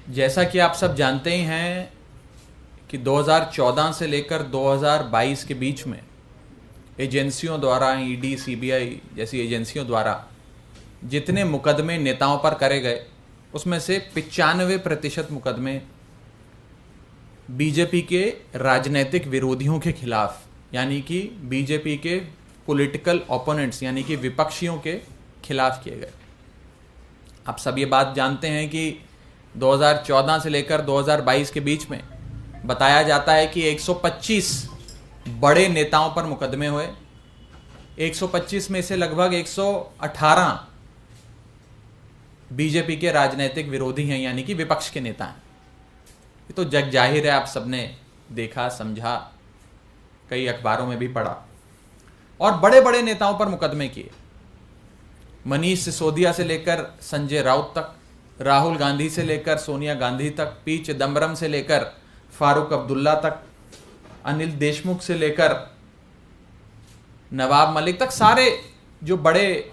जैसा कि आप सब जानते ही हैं कि 2014 से लेकर 2022 के बीच में एजेंसियों द्वारा ईडी, सीबीआई जैसी एजेंसियों द्वारा जितने मुकदमे नेताओं पर करे गए उसमें से 95% मुकदमे बीजेपी के राजनीतिक विरोधियों के खिलाफ, यानी कि बीजेपी के पॉलिटिकल ओपोनेंट्स यानी कि विपक्षियों के खिलाफ किए गए। आप सब ये बात जानते हैं कि 2014 से लेकर 2022 के बीच में बताया जाता है कि 125 बड़े नेताओं पर मुकदमे हुए। 125 में से लगभग 118 बीजेपी के राजनीतिक विरोधी हैं, यानी कि विपक्ष के नेता हैं। ये तो जग जाहिर है, आप सबने देखा, समझा, कई अखबारों में भी पढ़ा। और बड़े बड़े नेताओं पर मुकदमे किए। मनीष सिसोदिया से लेकर संजय राउत तक, राहुल गांधी से लेकर सोनिया गांधी तक, पी चिदम्बरम से लेकर फारूक अब्दुल्ला तक, अनिल देशमुख से लेकर नवाब मलिक तक, सारे जो बड़े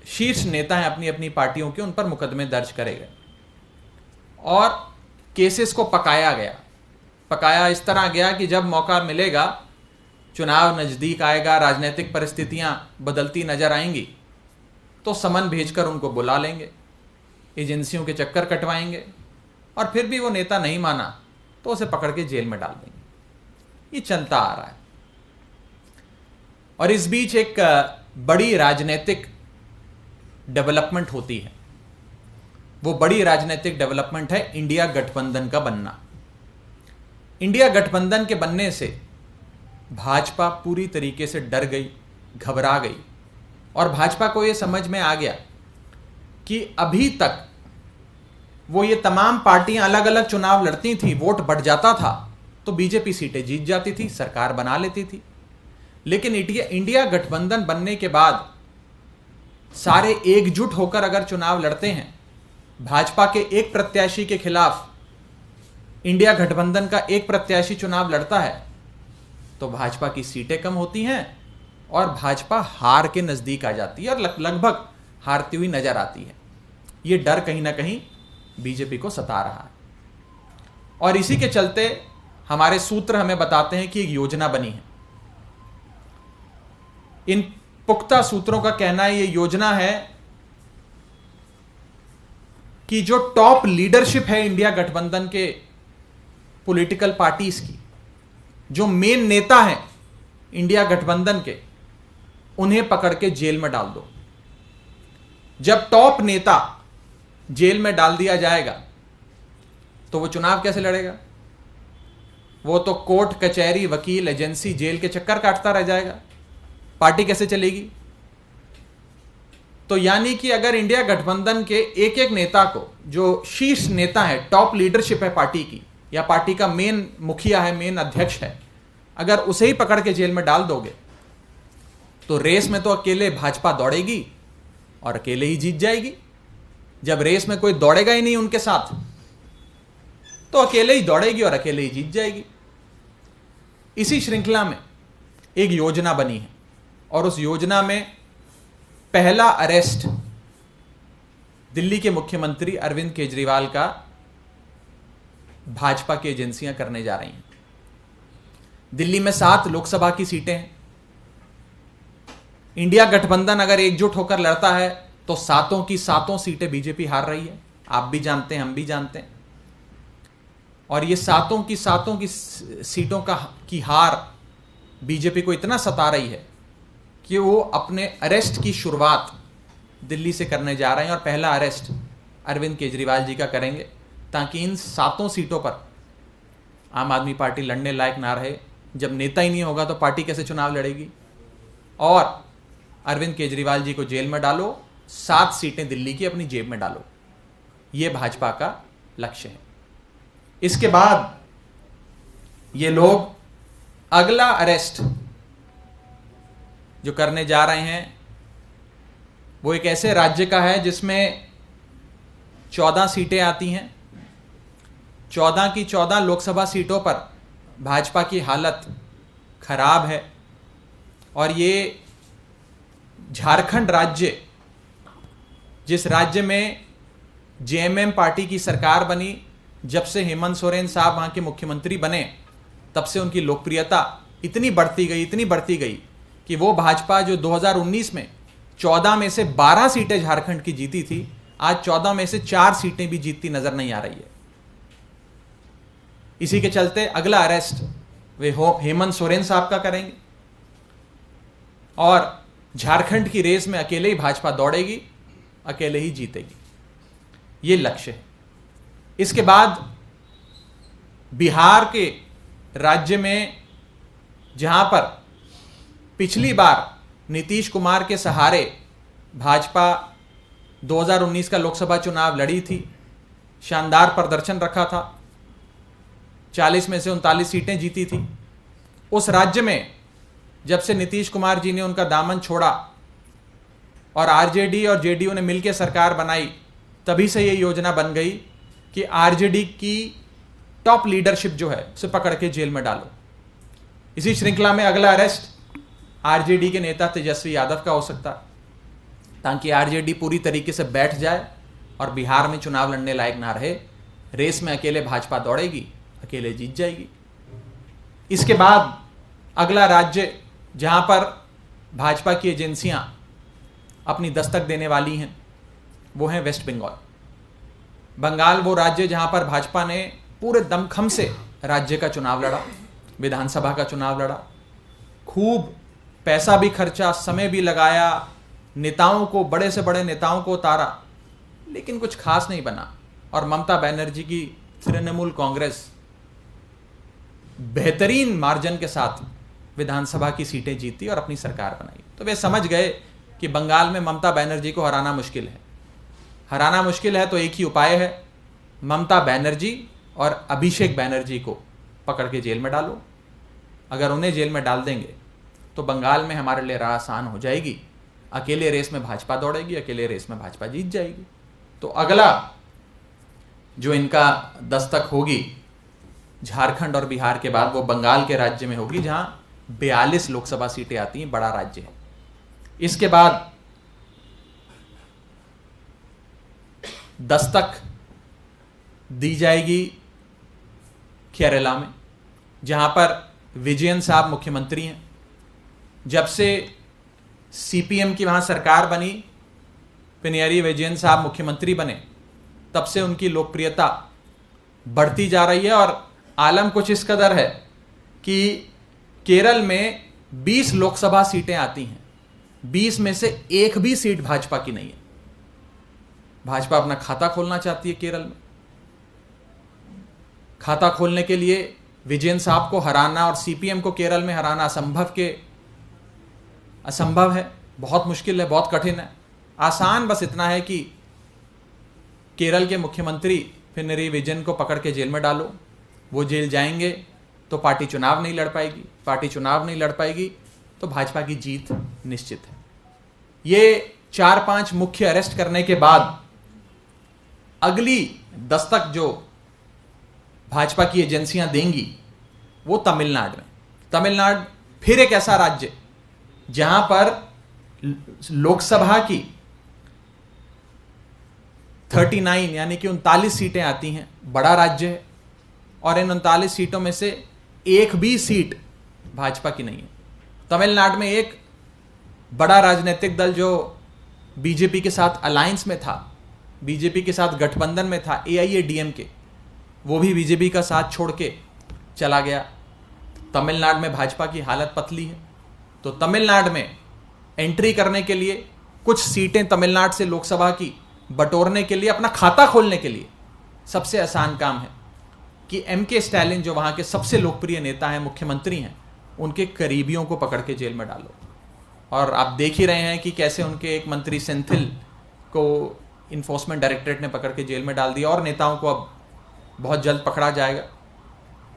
शीर्ष नेता हैं अपनी अपनी पार्टियों के, उन पर मुकदमे दर्ज करे गए और केसेस को पकाया गया। पकाया इस तरह गया कि जब मौका मिलेगा, चुनाव नज़दीक आएगा, राजनीतिक परिस्थितियां बदलती नजर आएंगी, तो समन भेजकर उनको बुला लेंगे, एजेंसियों के चक्कर कटवाएंगे और फिर भी वो नेता नहीं माना तो उसे पकड़ के जेल में डाल देंगे। ये चलता आ रहा है। और इस बीच एक बड़ी राजनीतिक डेवलपमेंट होती है। वो बड़ी राजनीतिक डेवलपमेंट है इंडिया गठबंधन का बनना। इंडिया गठबंधन के बनने से भाजपा पूरी तरीके से डर गई, घबरा गई और भाजपा को यह समझ में आ गया कि अभी तक वो ये तमाम पार्टियां अलग अलग चुनाव लड़ती थी, वोट बढ़ जाता था तो बीजेपी सीटें जीत जाती थी, सरकार बना लेती थी। लेकिन इंडिया गठबंधन बनने के बाद सारे एकजुट होकर अगर चुनाव लड़ते हैं, भाजपा के एक प्रत्याशी के खिलाफ इंडिया गठबंधन का एक प्रत्याशी चुनाव लड़ता है, तो भाजपा की सीटें कम होती हैं और भाजपा हार के नजदीक आ जाती है और लगभग हारती हुई नजर आती है। ये डर कहीं ना कहीं बीजेपी को सता रहा है और इसी के चलते हमारे सूत्र हमें बताते हैं कि एक योजना बनी है। इन पुख्ता सूत्रों का कहना है, ये योजना है कि जो टॉप लीडरशिप है इंडिया गठबंधन के पॉलिटिकल पार्टीज की, जो मेन नेता हैं इंडिया गठबंधन के, उन्हें पकड़ के जेल में डाल दो। जब टॉप नेता जेल में डाल दिया जाएगा तो वो चुनाव कैसे लड़ेगा? वो तो कोर्ट, कचहरी, वकील, एजेंसी, जेल के चक्कर काटता रह जाएगा। पार्टी कैसे चलेगी? तो यानी कि अगर इंडिया गठबंधन के एक एक नेता को, जो शीर्ष नेता है, टॉप लीडरशिप है पार्टी की, या पार्टी का मेन मुखिया है, मेन अध्यक्ष है, अगर उसे ही पकड़ के जेल में डाल दोगे तो रेस में तो अकेले भाजपा दौड़ेगी और अकेले ही जीत जाएगी। जब रेस में कोई दौड़ेगा ही नहीं उनके साथ, तो अकेले ही दौड़ेगी और अकेले ही जीत जाएगी। इसी श्रृंखला में एक योजना बनी है और उस योजना में पहला अरेस्ट दिल्ली के मुख्यमंत्री अरविंद केजरीवाल का भाजपा की एजेंसियां करने जा रही हैं। दिल्ली में 7 लोकसभा की सीटें हैं। इंडिया गठबंधन अगर एकजुट होकर लड़ता है तो 7 की 7 सीटें बीजेपी हार रही है। आप भी जानते हैं, हम भी जानते हैं। और ये 7 की 7 की सीटों की हार बीजेपी को इतना सता रही है कि वो अपने अरेस्ट की शुरुआत दिल्ली से करने जा रहे हैं और पहला अरेस्ट अरविंद केजरीवाल जी का करेंगे, ताकि इन 7 सीटों पर आम आदमी पार्टी लड़ने लायक ना रहे। जब नेता ही नहीं होगा तो पार्टी कैसे चुनाव लड़ेगी? और अरविंद केजरीवाल जी को जेल में डालो, 7 सीटें दिल्ली की अपनी जेब में डालो। यह भाजपा का लक्ष्य है। इसके बाद ये लोग अगला अरेस्ट जो करने जा रहे हैं वो एक ऐसे राज्य का है जिसमें 14 सीटें आती हैं। 14 की 14 लोकसभा सीटों पर भाजपा की हालत खराब है और ये झारखंड राज्य, जिस राज्य में जेएमएम पार्टी की सरकार बनी, जब से हेमंत सोरेन साहब वहां के मुख्यमंत्री बने तब से उनकी लोकप्रियता इतनी बढ़ती गई कि वो भाजपा जो 2019 में 14 में से 12 सीटें झारखंड की जीती थी, आज 14 में से 4 सीटें भी जीतती नजर नहीं आ रही है। इसी के चलते अगला अरेस्ट वे हेमंत सोरेन साहब का करेंगे और झारखंड की रेस में अकेले ही भाजपा दौड़ेगी, अकेले ही जीतेगी, ये लक्ष्य है। इसके बाद बिहार के राज्य में जहां पर पिछली बार नीतीश कुमार के सहारे भाजपा 2019 का लोकसभा चुनाव लड़ी थी, शानदार प्रदर्शन रखा था, 40 में से 39 सीटें जीती थी। उस राज्य में जब से नीतीश कुमार जी ने उनका दामन छोड़ा और आरजेडी और जेडीयू ने मिलकर सरकार बनाई, तभी से ये योजना बन गई कि आरजेडी की टॉप लीडरशिप जो है उसे पकड़ के जेल में डालो। इसी श्रृंखला में अगला अरेस्ट आरजेडी के नेता तेजस्वी यादव का हो सकता है, ताकि आरजेडी पूरी तरीके से बैठ जाए और बिहार में चुनाव लड़ने लायक ना रहे। रेस में अकेले भाजपा दौड़ेगी, अकेले जीत जाएगी। इसके बाद अगला राज्य जहां पर भाजपा की एजेंसियां अपनी दस्तक देने वाली हैं वो है वेस्ट बंगाल। बंगाल वो राज्य जहां पर भाजपा ने पूरे दमखम से राज्य का चुनाव लड़ा, विधानसभा का चुनाव लड़ा, खूब पैसा भी खर्चा, समय भी लगाया, नेताओं को, बड़े से बड़े नेताओं को उतारा, लेकिन कुछ खास नहीं बना। और ममता बनर्जी की तृणमूल कांग्रेस बेहतरीन मार्जिन के साथ विधानसभा की सीटें जीती और अपनी सरकार बनाई। तो वे समझ गए कि बंगाल में ममता बनर्जी को हराना मुश्किल है। हराना मुश्किल है तो एक ही उपाय है, ममता बनर्जी और अभिषेक बनर्जी को पकड़ के जेल में डालो। अगर उन्हें जेल में डाल देंगे तो बंगाल में हमारे लिए राह आसान हो जाएगी, अकेले रेस में भाजपा दौड़ेगी, अकेले रेस में भाजपा जीत जाएगी। तो अगला जो इनका दस्तक होगी झारखंड और बिहार के बाद वो बंगाल के राज्य में होगी, जहां 42 लोकसभा सीटें आती हैं, बड़ा राज्य है। इसके बाद दस्तक दी जाएगी केरला में, जहां पर विजयन साहब मुख्यमंत्री हैं। जब से सीपीएम की वहां सरकार बनी, पिनराई विजयन साहब मुख्यमंत्री बने, तब से उनकी लोकप्रियता बढ़ती जा रही है। और आलम कुछ इस कदर है कि केरल में 20 लोकसभा सीटें आती हैं, 20 में से एक भी सीट भाजपा की नहीं है। भाजपा अपना खाता खोलना चाहती है केरल में। खाता खोलने के लिए विजयन साहब को हराना और सीपीएम को केरल में हराना असंभव है, बहुत मुश्किल है, बहुत कठिन है। आसान बस इतना है कि केरल के मुख्यमंत्री पिनराई विजयन को पकड़ के जेल में डालो। वो जेल जाएंगे तो पार्टी चुनाव नहीं लड़ पाएगी, पार्टी चुनाव नहीं लड़ पाएगी तो भाजपा की जीत निश्चित है। ये 4-5 मुख्य अरेस्ट करने के बाद अगली दस्तक जो भाजपा की एजेंसियां देंगी वो तमिलनाडु में। तमिलनाडु फिर एक ऐसा राज्य जहां पर लोकसभा की 39 यानी कि 39 सीटें आती हैं, बड़ा राज्य है। और इन 39 सीटों में से एक भी सीट भाजपा की नहीं है। तमिलनाडु में एक बड़ा राजनीतिक दल जो बीजेपी के साथ अलायंस में था, बीजेपी के साथ गठबंधन में था, AIADMK, वो भी बीजेपी का साथ छोड़ के चला गया। तमिलनाडु में भाजपा की हालत पतली है। तो तमिलनाडु में एंट्री करने के लिए, कुछ सीटें तमिलनाडु से लोकसभा की बटोरने के लिए, अपना खाता खोलने के लिए सबसे आसान काम है कि MK स्टैलिन जो वहां के सबसे लोकप्रिय नेता हैं, मुख्यमंत्री हैं, उनके करीबियों को पकड़ के जेल में डालो। और आप देख ही रहे हैं कि कैसे उनके एक मंत्री सेंथिल को इन्फोर्समेंट डायरेक्टरेट ने पकड़ के जेल में डाल दिया और नेताओं को अब बहुत जल्द पकड़ा जाएगा।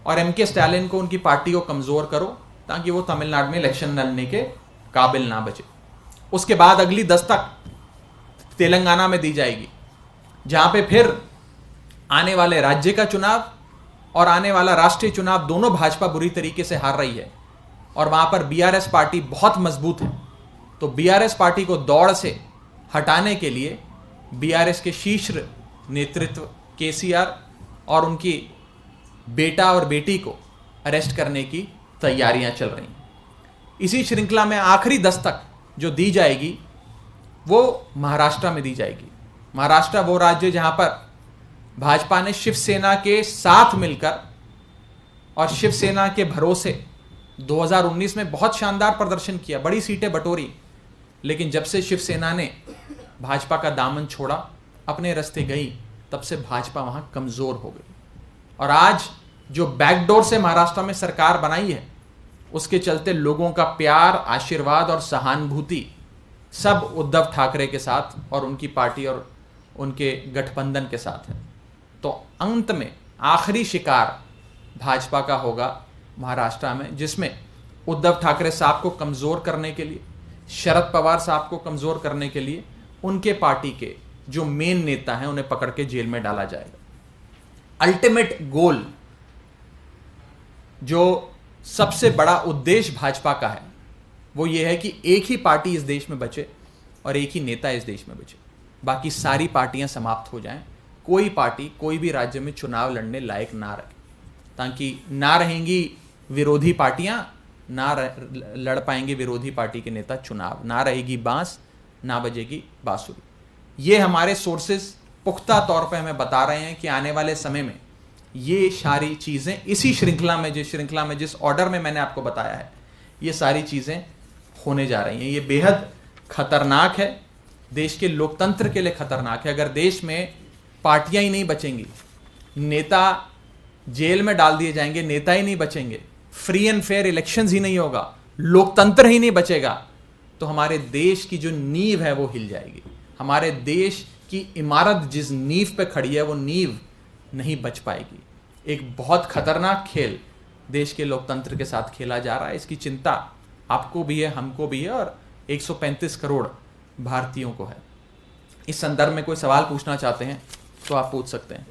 और MK स्टैलिन को, उनकी पार्टी को कमज़ोर करो ताकि वो तमिलनाडु में इलेक्शन लड़ने के काबिल ना बचे। उसके बाद अगली दस्तक तेलंगाना में दी जाएगी, जहां पे फिर आने वाले राज्य का चुनाव और आने वाला राष्ट्रीय चुनाव दोनों भाजपा बुरी तरीके से हार रही है और वहां पर BRS पार्टी बहुत मजबूत है। तो BRS पार्टी को दौड़ से हटाने के लिए BRS के शीर्ष नेतृत्व KCR और उनकी बेटा और बेटी को अरेस्ट करने की तैयारियां चल रही हैं। इसी श्रृंखला में आखिरी दस्तक जो दी जाएगी वो महाराष्ट्र में दी जाएगी। महाराष्ट्र वो राज्य जहां पर भाजपा ने शिवसेना के साथ मिलकर और शिवसेना के भरोसे 2019 में बहुत शानदार प्रदर्शन किया, बड़ी सीटें बटोरी, लेकिन जब से शिवसेना ने भाजपा का दामन छोड़ा, अपने रास्ते गई, तब से भाजपा वहां कमजोर हो गई। और आज जो बैकडोर से महाराष्ट्र में सरकार बनाई है, उसके चलते लोगों का प्यार, आशीर्वाद और सहानुभूति सब उद्धव ठाकरे के साथ और उनकी पार्टी और उनके गठबंधन के साथ है। तो अंत में आखिरी शिकार भाजपा का होगा महाराष्ट्र में, जिसमें उद्धव ठाकरे साहब को कमजोर करने के लिए, शरद पवार साहब को कमजोर करने के लिए उनके पार्टी के जो मेन नेता हैं उन्हें पकड़ के जेल में डाला जाएगा। अल्टीमेट गोल, जो सबसे बड़ा उद्देश्य भाजपा का है, वो ये है कि एक ही पार्टी इस देश में बचे और एक ही नेता इस देश में बचे, बाकी सारी पार्टियां समाप्त हो जाएं, कोई पार्टी कोई भी राज्य में चुनाव लड़ने लायक ना रहे, ताकि ना रहेंगी विरोधी पार्टियां, ना लड़ पाएंगे विरोधी पार्टी के नेता चुनाव, ना रहेगी बांस, ना बजेगी बांसुरी। ये हमारे सोर्सेज पुख्ता तौर पे हमें बता रहे हैं कि आने वाले समय में ये सारी चीज़ें इसी श्रृंखला में जिस ऑर्डर में मैंने आपको बताया है, ये सारी चीज़ें होने जा रही हैं। ये बेहद खतरनाक है, देश के लोकतंत्र के लिए खतरनाक है। अगर देश में पार्टियां ही नहीं बचेंगी, नेता जेल में डाल दिए जाएंगे, नेता ही नहीं बचेंगे, फ्री एंड फेयर इलेक्शंस ही नहीं होगा, लोकतंत्र ही नहीं बचेगा, तो हमारे देश की जो नींव है वो हिल जाएगी। हमारे देश की इमारत जिस नींव पे खड़ी है वो नींव नहीं बच पाएगी। एक बहुत खतरनाक खेल देश के लोकतंत्र के साथ खेला जा रहा है। इसकी चिंता आपको भी है, हमको भी है और 135 करोड़ भारतीयों को है। इस संदर्भ में कोई सवाल पूछना चाहते हैं तो आप पूछ सकते हैं।